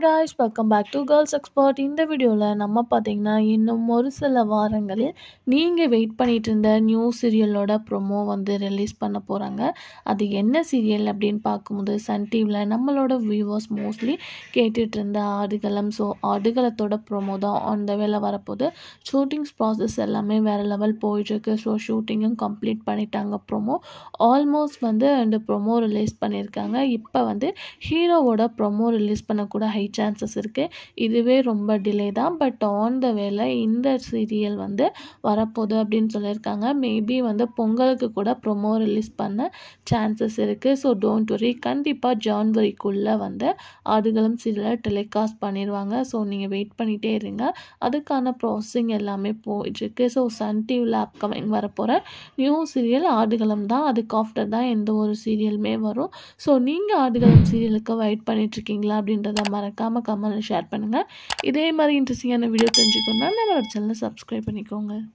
guys, welcome back to Girls Expert. இந்த வீடியோவில் நம்ம பார்த்தீங்கன்னா இன்னும் ஒரு சில வாரங்களில் நீங்கள் வெயிட் பண்ணிட்டு இருந்த நியூ சீரியலோட ப்ரொமோ வந்து ரிலீஸ் பண்ண போகிறாங்க. அது என்ன சீரியல் அப்படின்னு பார்க்கும்போது சன் டிவியில் நம்மளோட வியூவர்ஸ் மோஸ்ட்லி கேட்டுட்டு இருந்த ஆடுகளம். ஸோ ஆடுகளத்தோட ப்ரொமோ தான் ஆன் த வேல வரப்போகுது. ஷூட்டிங்ஸ் ப்ராசஸ் எல்லாமே வேறு லெவல் போயிட்டுருக்கு. ஸோ ஷூட்டிங்கும் கம்ப்ளீட் பண்ணிட்டாங்க. ப்ரொமோ ஆல்மோஸ்ட் வந்து அந்த ப்ரொமோ ரிலீஸ் பண்ணியிருக்காங்க. இப்போ வந்து ஹீரோவோட ப்ரொமோ ரிலீஸ் பண்ணக்கூட சான்சஸ் இருக்குது. இதுவே ரொம்ப டிலே தான். பட் ஆன் த வேல இந்த சீரியல் வந்து வரப்போகுது அப்படின்னு சொல்லியிருக்காங்க. மேபி வந்து பொங்கலுக்கு கூட ப்ரொமோ ரிலீஸ் பண்ண சான்சஸ் இருக்குது. ஸோ டோன்ட் வரி, கண்டிப்பாக ஜான்வரிக்குள்ளே வந்து ஆடுகளம் சீரியலை டெலிகாஸ்ட் பண்ணிடுவாங்க. ஸோ நீங்கள் வெயிட் பண்ணிகிட்டே இருங்க. அதுக்கான ப்ராசஸிங் எல்லாமே போயிட்டுருக்கு. ஸோ சன் டிவியில் அப்கமிங் வரப்போகிற நியூ சீரியல் ஆடுகளம் தான். அதுக்கு ஆஃப்டர் தான் எந்த ஒரு சீரியலுமே வரும். ஸோ நீங்கள் ஆடுகளம் சீரியலுக்கு வெயிட் பண்ணிட்டுருக்கீங்களா அப்படின்றத மறக்காமல் கமெண்ட்டில் ஷேர் பண்ணுங்கள். இதே மாதிரி இன்ட்ரெஸ்டிங்கான வீடியோ தெரிஞ்சுக்கணுன்னா நம்மளோட சேனலை சப்ஸ்கிரைப் பண்ணிக்கோங்க.